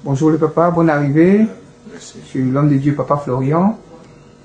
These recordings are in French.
Bonjour le papa, bonne arrivée. Merci. Je suis l'homme de Dieu, papa Florian.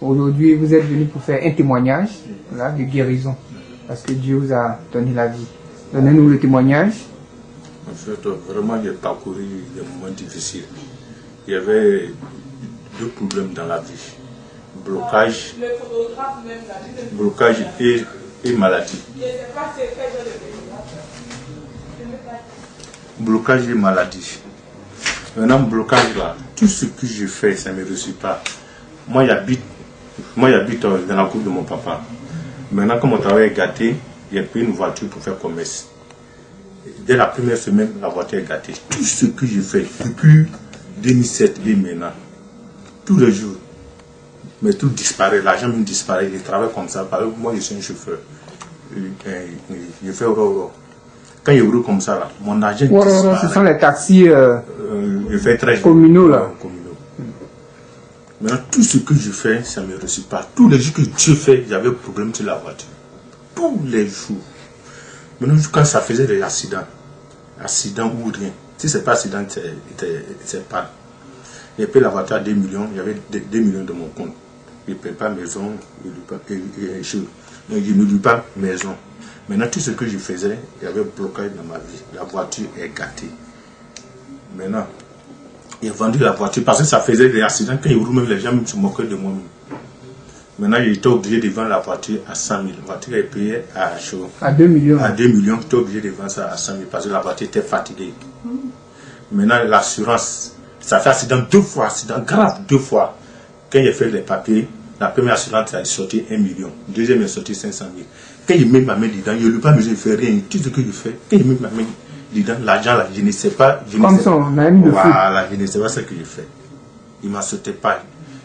Aujourd'hui, vous êtes venu pour faire un témoignage de guérison. Parce que Dieu vous a donné la vie. Donnez-nous le témoignage. En fait, vraiment, j'ai parcouru des moments difficiles. Il y avait deux problèmes dans la vie. Blocage et maladie. Blocage et maladie. Maintenant, blocage là, tout ce que je fais, ça ne me réussit pas. Moi, j'habite dans la cour de mon papa. Maintenant, comme mon travail est gâté, j'ai pris une voiture pour faire commerce. Dès la première semaine, la voiture est gâtée. Tout ce que je fais depuis 2007 et maintenant, tous les jours, mais tout disparaît, l'argent me disparaît, je travaille comme ça. Par exemple, moi, je suis un chauffeur. Je fais euro. Quand je roule comme ça, là, mon argent disparaît. Ce sont les taxis je fais très communaux, là. Maintenant, tout ce que je fais, ça ne me réussit pas. Tous les jours que je fais, j'avais un problème sur la voiture. Tous les jours. Maintenant, quand ça faisait des accidents ou rien, si ce n'est pas accident, c'est pas. J'ai payé la voiture à 2 millions, il y avait 2 millions de mon compte. Je ne paye pas maison, je ne loue pas maison. Maintenant, tout ce que je faisais, il y avait un blocage dans ma vie. La voiture est gâtée. Maintenant, j'ai vendu la voiture parce que ça faisait des accidents. Quand ils roulent, même les gens se moquaient de moi. Maintenant, j'étais obligé de vendre la voiture à 100 000. La voiture est payée à 2 millions. À 2 millions, j'étais obligé de vendre ça à 100 000 parce que la voiture était fatiguée. Maintenant, l'assurance, ça fait accident 2 fois, accident grave 2 fois. Quand j'ai fait les papiers, la première assurance a sorti 1 million. Deuxième est sorti 500 000. Quand il met ma main dedans, je ne lui pas, mais je ne fais rien. Tout ce que je fais, quand il met ma main dedans, l'argent là, je ne sais pas. Comme ça, on a mis le feu. Voilà, je ne sais pas ce que je fais. Il ne m'a sauté pas.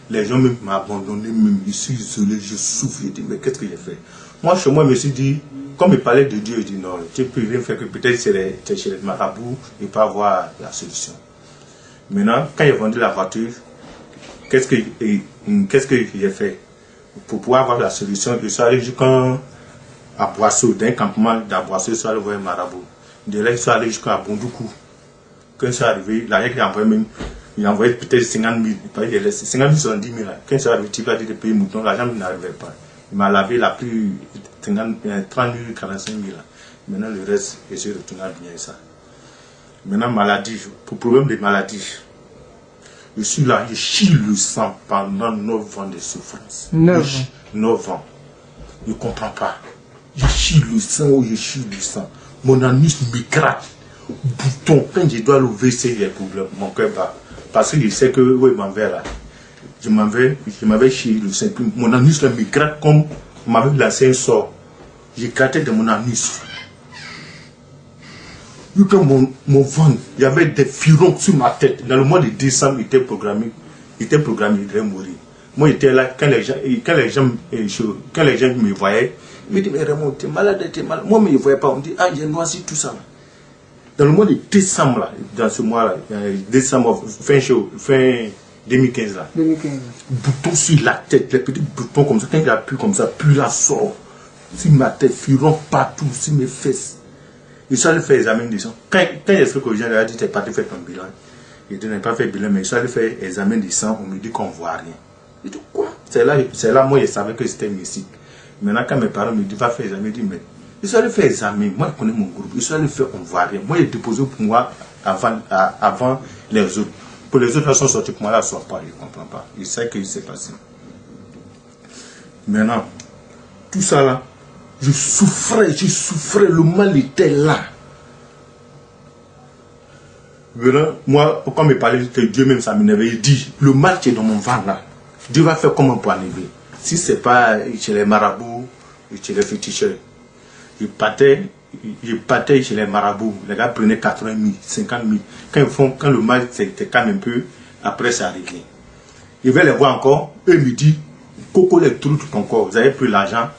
Les gens m'ont abandonné, même. Je suis isolé, je souffre. Je dis, mais qu'est-ce que j'ai fait? Moi, chez moi, je me suis dit, comme il parlait de Dieu, je dis non, tu ne peux rien faire que peut-être chez les marabouts, il peut avoir la solution. Maintenant, quand j'ai vendu la voiture, qu'est-ce que j'ai fait? Pour pouvoir avoir la solution, je suis allé jusqu'à Boisseau, d'un campement d'Aboisseau, je suis allé voir un marabout. De là, je suis allé jusqu'à Bondoukou. Quand je suis arrivé, l'argent qu'il a envoyé même, il a envoyé peut-être 50 000. Il a 50 000 sont 10 000. Quand je suis arrivé, il a dit de payer mouton, l'argent n'arrivait pas. Il m'a lavé, il a pris 30 000, 45 000. Maintenant, le reste, je suis retourné à bien ça. Maintenant, maladie, pour problème de maladie, je suis là, je chie le sang pendant 9 ans de souffrance. 9 ans. Je ne comprends pas. Je chie le sang, je chie le sang. Mon anus me gratte. Bouton, quand je dois le WC, j'ai problème. Mon cœur bat. Parce que je sais que, oui, m'en vais là. Je m'avais chié le sang. Mon anus là, me gratte comme on m'avait lancé un sort. J'ai gratté de mon anus. Vu que mon ventre, il y avait des firons sur ma tête. Dans le mois de décembre, il était programmé, il devait mourir. Moi, j'étais là, quand les gens me voyaient, ils me disaient, mais Raymond, t'es malade. Moi, mais ils ne voyaient pas, on me dit, ah, j'ai noisi tout ça. Dans le mois de décembre, là, dans ce mois-là, décembre, fin 2015, là, boutons sur la tête, les petits boutons comme ça, quand il appuie comme ça, plus la sort. Sur ma tête, firons partout, sur mes fesses. Je suis allé faire examen de sang. Quand j'explique aux gens, il a dit, t'es parti faire ton bilan. Je dis, je n'ai pas fait bilan, mais je suis allé faire examen de sang, on me dit qu'on ne voit rien. Je dis, quoi? C'est là, moi, je savais que c'était mystique. Maintenant, quand mes parents me disent, va faire examen, je dis, mais je suis allé faire examen, moi, je connais mon groupe, je suis allé faire, on ne voit rien. Moi, j'ai déposé pour moi avant les autres. Pour les autres, ils sont sortis pour moi, là, ils ne sortent pas, je ne comprends pas. Je sais ce qui s'est passé. Maintenant, tout ça là, je souffrais, le mal était là. Maintenant, moi, quand il parlait que Dieu même, ça m'énervait, il dit, le mal qui est dans mon ventre là, Dieu va faire comment pour enlever. Si ce n'est pas chez les marabouts, chez les féticheurs. Je partais chez les marabouts, les gars prenaient 80 000, 50 000. Quand le mal s'était calme un peu, après ça a réglé. Je vais les voir encore, eux me disent, Coco les trous tout ton corps, vous avez pris l'argent.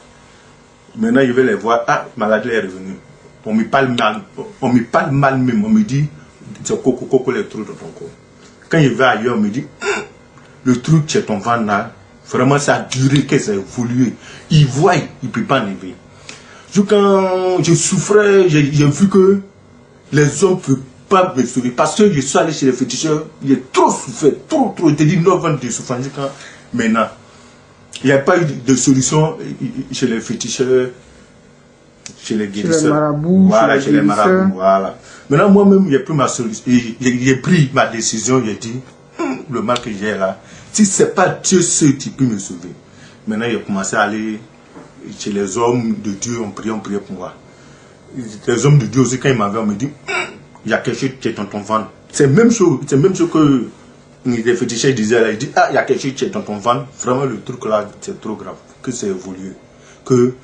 Maintenant, je vais les voir, ah, maladie est revenue. On me parle mal même, on me dit, c'est Coco les trous dans ton corps. Quand je vais ailleurs, on me dit, le truc chez ton ventre là, vraiment ça a duré, que ça a évolué. Il voit, il ne peut pas enlever. Quand je souffrais, j'ai vu que les hommes ne peuvent pas me sauver. Parce que je suis allé chez les féticheurs, il est trop souffert, trop. Il te dit 9 ans de souffrance. Maintenant, il n'y a pas eu de solution chez les féticheurs, chez les guérisseurs. Chez les marabouts, voilà, chez les marabouts, voilà. Maintenant, moi-même, j'ai pris ma solution. J'ai pris ma décision, j'ai dit, le mal que j'ai là, si ce n'est pas Dieu seul qui peut me sauver. Maintenant, j'ai commencé à aller chez les hommes de Dieu, on priait pour moi. Les hommes de Dieu aussi, quand ils m'avaient, on me dit, il y a quelque chose qui est dans ton ventre. C'est la même chose que les féticheurs disaient là. Ils disent, il y a quelque chose qui est dans ton ventre. Vraiment, le truc là, c'est trop grave. Que c'est évolué. Que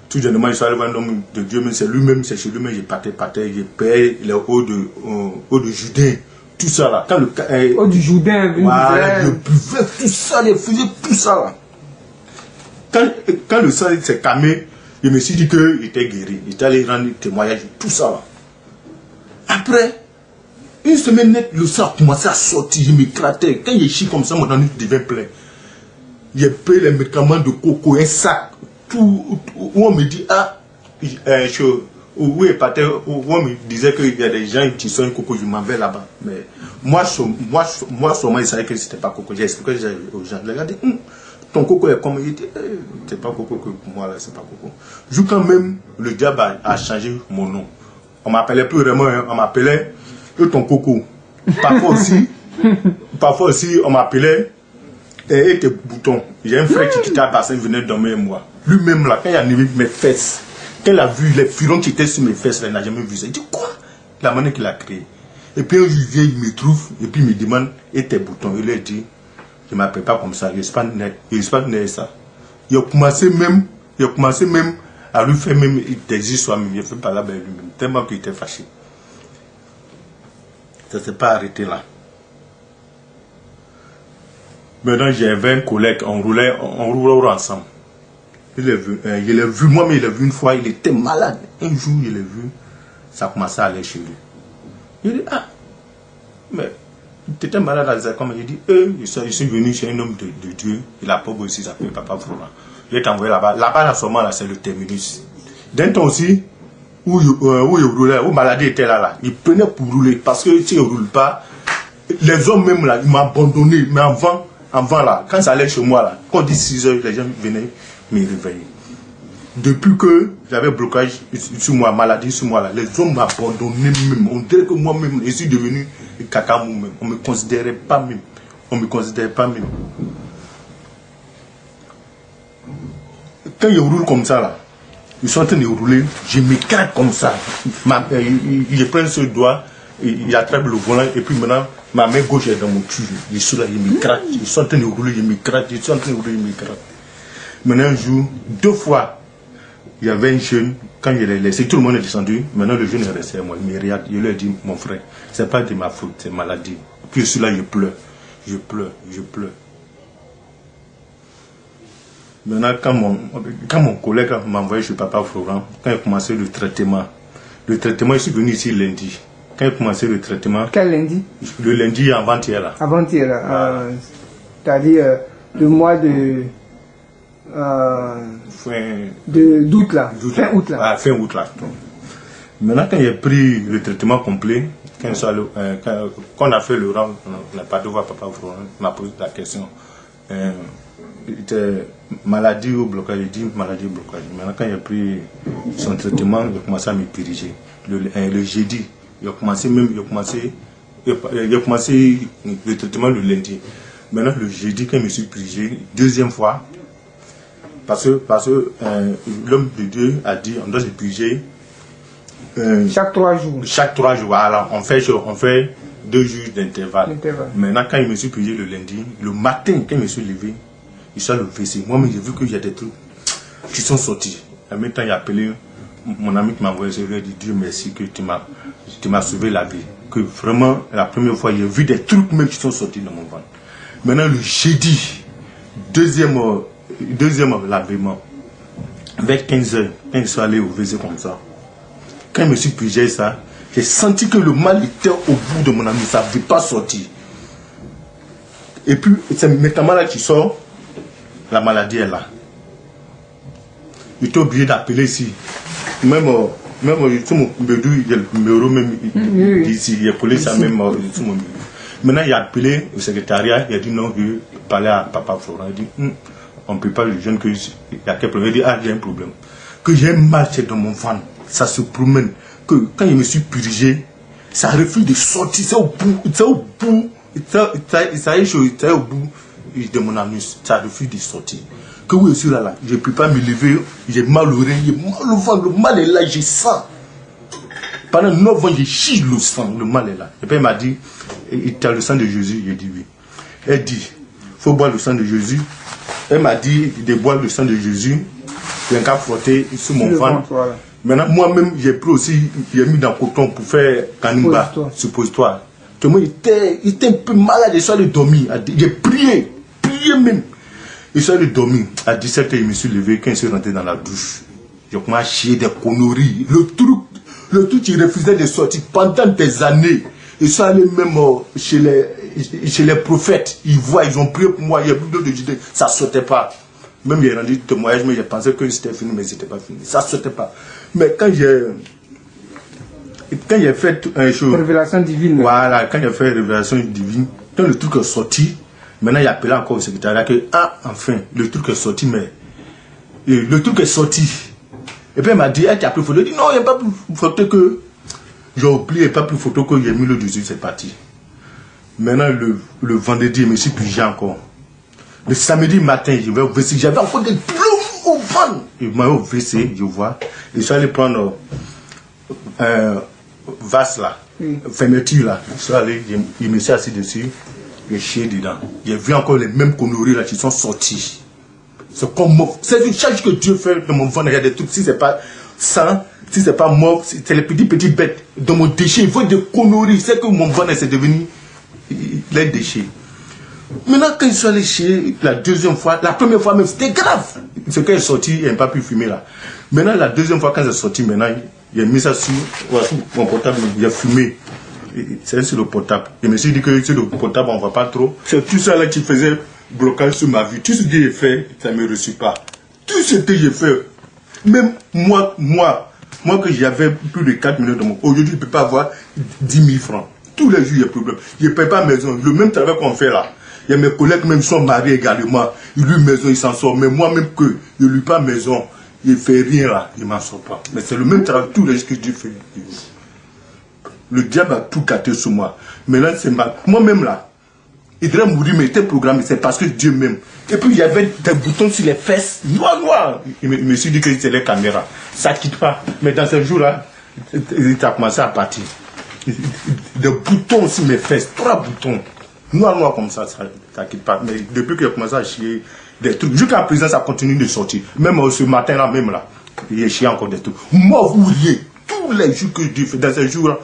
tout généralement, il soit allé voir un homme de Dieu, mais c'est lui-même, c'est chez lui-même, j'ai partais, j'ai payé les hauts de Jourdain. Tout ça là. Quand le haut du Jourdain, voilà, je buvais tout ça, je faisais tout ça là. Quand le sang s'est calmé, je me suis dit qu'il était guéri. Il était allé rendre témoignage, tout ça là. Après, une semaine nette, le sang a commencé à sortir, je m'éclatais. Quand je chie comme ça, mon anus devient plein. J'ai payé les médicaments de coco, un sac, tout, où on me dit, où on me disait qu'il y a des gens qui sont coco, je m'en vais là-bas. Mais moi seulement, je savais que c'était pas coco. J'ai expliqué aux gens, les gars disent, ton coco est comme, il dit, c'est pas coco que pour moi là, c'est pas coco. Joue quand même, le diable a changé mon nom. On m'appelait plus vraiment, hein, on m'appelait ton coco. Parfois aussi, on m'appelait et tes boutons. J'ai un frère qui quittait à bassin, il venait dormir avec moi. Lui-même là, quand il a vu mes fesses, quand il a vu les filons qui étaient sur mes fesses, là, il n'a jamais vu ça. Il dit quoi? La manière qu'il a créé. Et puis un jour, il me trouve, et puis il me demande, et tes boutons? Il lui a dit, je ne m'appelle pas comme ça, je ne suis pas né ça. Il a commencé même à lui faire même des histoires, il a fait parler avec lui-même, tellement qu'il était fâché. Ça ne s'est pas arrêté là. Maintenant, j'avais un collègue, on roulait ensemble. Je l'ai vu, moi-même, il l'a vu une fois, il était malade. Un jour, je l'ai vu, ça commençait à aller chez lui. Il dit, mais tu étais malade à Zercom. Il dit, je suis venu chez un homme de Dieu, il a pas beau ici, il s'appelle Papa Florent. Je l'ai envoyé là-bas. Là-bas, à ce moment-là, c'est le terminus. D'un temps aussi, où il roulait, où maladie était là, il prenait pour rouler, parce que si il ne roule pas, les hommes même là, ils m'ont abandonné, mais avant là, quand ça allait chez moi là, quand on dit 6 heures, les gens venaient me réveiller. Depuis que j'avais blocage sur moi, maladie sur moi là, les hommes m'ont abandonné même. On dirait que moi-même, je suis devenu caca moi-même. On ne me considérait pas même. Quand je roule comme ça là, ils sont en train de rouler, je m'écrase comme ça. Je prends ce doigt, il attrape le volant et puis maintenant, ma main gauche est dans mon cul. Je suis là, je m'écrase. Ils sont en train de rouler, je m'écrase. Maintenant un jour, 2 fois, il y avait un jeune, quand je l'ai laissé, tout le monde est descendu. Maintenant le jeune est resté à moi. Il me regarde, je lui ai dit, mon frère, c'est pas de ma faute, c'est maladie. Puis je suis là, je pleure. Maintenant, quand mon collègue m'a envoyé chez Papa Florent, quand il a commencé le traitement, je suis venu ici lundi. Quand il a commencé le traitement... Quel lundi? Le lundi avant-hier là. Avant-hier là. C'est-à-dire le mois de... d'août là. Fin août là. Fin août là. Maintenant, quand il a pris le traitement complet, quand on a fait le rang, on n'a pas de voir Papa Florent, on m'a posé la question. Il était maladie ou blocage, il dit maladie ou blocage. Maintenant, quand il a pris son traitement, il a commencé à me diriger. Le jeudi, il a commencé le traitement le lundi. Maintenant, le jeudi, quand je me suis dirigé, 2e fois, parce que l'homme de Dieu a dit on doit se purger chaque 3 jours. Chaque 3 jours, voilà, on fait 2 jours d'intervalle. Maintenant, quand je me suis purgé le lundi, le matin, quand je me suis levé, il soit le WC. Moi-même, j'ai vu qu'il y a des trucs qui sont sortis. En même temps, il a appelé mon ami qui m'a envoyé, je lui ai dit Dieu merci que tu m'as sauvé la vie. Que vraiment, la première fois, j'ai vu des trucs même qui sont sortis dans mon ventre. Maintenant, le jeudi, deuxième lavement, vers 15h, quand je suis allé au WC comme ça, quand je me suis purgé ça, j'ai senti que le mal était au bout de mon ami, ça ne veut pas sortir. Et puis, c'est maintenant là qui sort, la maladie est là. J'étais obligé d'appeler ici. Même Même tout mon bédou, il y a le numéro même ici, il y a police à même tout mon. Maintenant, il a appelé au secrétariat, il a dit non, je veux parler à Papa Florent. Il dit on ne peut pas le jeune que il y a quel problème. Il dit il y a un problème. Que j'ai marché dans mon van, ça se promène. Que quand je me suis purgé, ça refuse de sortir, c'est au bout, c'est au bout, c'est au bout de mon anus, ça refuse de sortir. Que oui, je suis là, je ne peux pas me lever, j'ai mal au rein, j'ai mal au ventre, le mal est là, je sens. Pendant 9 ans, j'ai chie le sang, le mal est là. Et puis elle m'a dit, tu as le sang de Jésus? J'ai dit oui. Elle dit, il faut boire le sang de Jésus. Elle m'a dit de boire le sang de Jésus, j'ai un cas frotté sur mon ventre. Voilà. Maintenant, moi-même, j'ai pris aussi, j'ai mis dans le coton pour faire canimba, suppositoire. Tout le monde était un peu malade, je suis allé dormir. J'ai prié même. Je suis allé dormir. À 17h, je me suis levé. Quand je suis rentré dans la douche, j'ai commencé à chier des conneries. Le truc qui refusait de sortir pendant des années. Je suis allé même chez les prophètes. Ils voient, ils ont prié pour moi. Il y a plus de Judée. Ça ne sortait pas. Même j'ai rendu témoignage, mais je pensais que c'était fini, mais ce n'était pas fini. Ça ne sortait pas. Mais quand j'ai fait un show. Révélation divine. Voilà, quand j'ai fait révélation divine, quand le truc est sorti, maintenant il a appelé encore au secrétariat que, enfin, le truc est sorti, mais. Le truc est sorti. Et puis il m'a dit, tu as pris photo? Il dit, non, il n'y a pas plus photo que. J'ai oublié, il n'y a pas plus photo que j'ai mis le 18, c'est parti. Maintenant, le vendredi, je me suis pigé encore. Le samedi matin, je vais au WC, j'avais encore des plumes au ventre. Je vais au WC, je vois. Et je suis allé prendre un vase là, fermeture là. Je suis allé, je me suis assis dessus, j'ai chié dedans. J'ai vu encore les mêmes conneries là qui sont sorties. C'est comme mort. C'est une charge que Dieu fait dans mon ventre. Il y a des trucs, si c'est pas sang, si c'est pas mort, c'est les petites bêtes. Dans mon déchet, il faut des conneries. C'est que mon ventre c'est devenu les déchets. Maintenant, quand je suis allé chez la deuxième fois, la première fois même, c'était grave. C'est quand il est sorti, il n'a pas pu fumer là. Maintenant, la deuxième fois, quand c'est sorti, maintenant, il a mis ça sur mon portable, il a fumé. C'est sur le portable. Je me suis dit que sur le portable, on ne voit pas trop. C'est tout ça là qui faisait blocage sur ma vie. Tout ce que j'ai fait, ça ne me reçut pas. Tout ce que j'ai fait, même moi que j'avais plus de 4 millions de mots, aujourd'hui, je ne peux pas avoir 10 000 francs. Tous les jours, il y a problème. Je ne paye pas maison. Le même travail qu'on fait là. Il y a mes collègues même sont mariés également. Ils lui maison, ils s'en sortent. Mais moi-même que je lui pas maison, il ne fait rien là, il ne m'en sort pas. Mais c'est le même travail, tous les jours que Dieu fait. Le diable a tout gâté sur moi. Mais là, c'est mal. Moi-même là, il devrait mourir, mais il était programmé, c'est parce que Dieu m'aime. Et puis il y avait des boutons sur les fesses, noirs. Il me suis dit que c'était les caméras. Ça ne quitte pas. Mais dans ce jour-là, il a commencé à partir. Des boutons sur mes fesses, 3 boutons. Noir comme ça ne quitte pas. Mais depuis qu'il a commencé à chier des trucs, jusqu'à présent, ça continue de sortir. Même ce matin-là, même là, il a chié encore des trucs. Mauve ou rien. Tous les jours que Dieu fait, dans ces jours-là,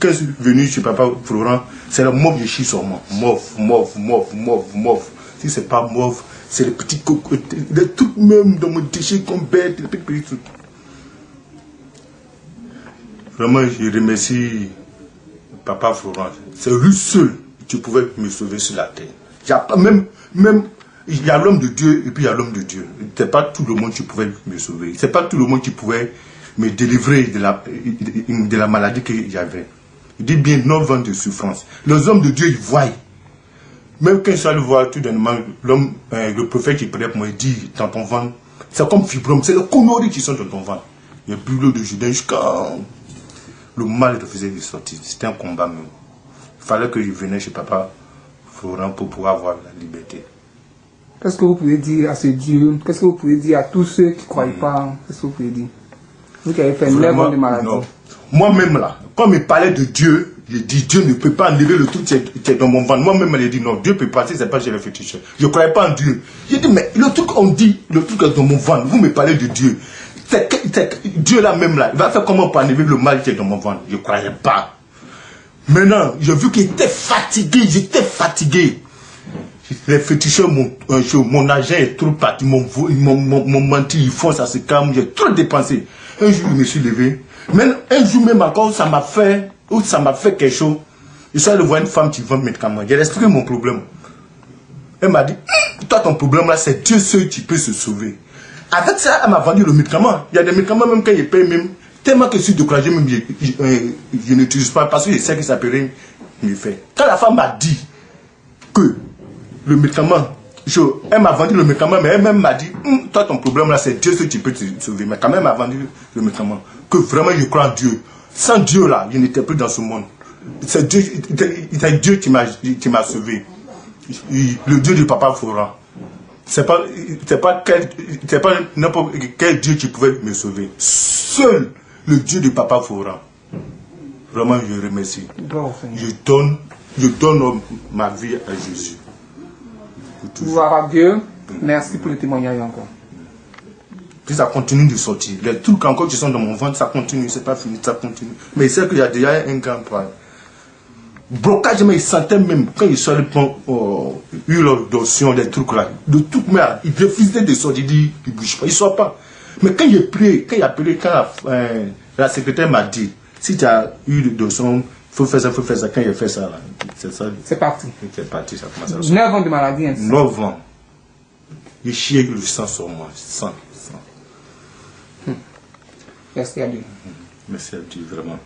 quand je suis venu chez Papa Florent, c'est le mauve qui chie sur moi. Mauve. Si c'est pas mauve, c'est les petits cocos, les trucs même dans mon déchet comme bête, les petits trucs. Vraiment, je remercie Papa Florent. C'est lui seul qui pouvait me sauver sur la terre. Il y a l'homme de Dieu et puis il y a l'homme de Dieu. C'est pas tout le monde qui pouvait me sauver. C'est pas tout le monde qui pouvait me délivrer de la maladie que j'avais. Il dit bien 9 ans de souffrance. Les hommes de Dieu, ils voient. Même quand je suis allé voir tout d'un moment, le prophète qui priait pour moi, il dit dans ton ventre, c'est comme fibrome, c'est les conneries qui sont dans ton ventre. Il y a plus de Judas jusqu'à le mal de faisait sortir. C'était un combat même. Il fallait que je venais chez Papa Florent pour pouvoir avoir la liberté. Qu'est-ce que vous pouvez dire à ce Dieu? Qu'est-ce que vous pouvez dire à tous ceux qui ne croient pas? Qu'est-ce que vous pouvez dire? Vous qui avez fait 9 ans de maladie. Moi-même là, quand il parlait de Dieu, j'ai dit Dieu ne peut pas enlever le truc qui est dans mon ventre. Moi-même, j'ai dit non, Dieu peut pas, si c'est pas chez les féticheurs. Je ne croyais pas en Dieu. J'ai dit, mais le truc on dit, le truc est dans mon ventre, vous me parlez de Dieu. Dieu là même là, il va faire comment pour enlever le mal qui est dans mon ventre? Je ne croyais pas. Maintenant, j'ai vu qu'il était fatigué, j'étais fatigué. Les féticheurs, mon argent est trop parti, mon menti, ils font ça se calme, j'ai trop dépensé. Un jour, je me suis levé. Même un jour même encore, ça m'a fait quelque chose. Je suis allé voir une femme qui vend des médicaments. J'ai expliqué mon problème. Elle m'a dit, toi ton problème là, c'est Dieu seul qui peut se sauver. Avec ça, elle m'a vendu le médicament. Il y a des médicaments même quand ils payent même Tellement que je suis découragé, même je n'utilise pas parce que je sais que ça peut rien me faire. Quand la femme m'a dit que le médicament, elle m'a vendu le médicament, mais elle-même m'a dit, toi ton problème là c'est Dieu que tu peux te sauver. Mais quand même elle m'a vendu le médicament. Que vraiment je crois en Dieu. Sans Dieu là, je n'étais plus dans ce monde. C'est Dieu qui m'a sauvé. Le Dieu du papa Florent. C'est pas n'importe quel Dieu qui pouvait me sauver. Seul le Dieu du papa Florent. Vraiment je remercie. Je donne ma vie à Jésus. Gloire à Dieu. Merci pour le témoignage encore. Puis ça continue de sortir. Les trucs encore qui sont dans mon ventre, ça continue, c'est pas fini, ça continue. Mais c'est qu'il y a déjà un grand problème. Blocage, mais il sentait même, quand il sortait huile d'otion, des trucs là, de toute manière, il refusait de sortir, il dit, il ne bouge pas, il ne sort pas. Mais quand il a prié, quand la secrétaire m'a dit, si tu as huile d'otion, il faut faire ça, quand il a fait ça là, c'est ça. C'est parti. C'est parti, ça commence à sortir. 9 ans de maladie, hein, 9 ans. Il chiait le sang sur moi, sang. Merci à Dieu. Merci à Dieu, vraiment.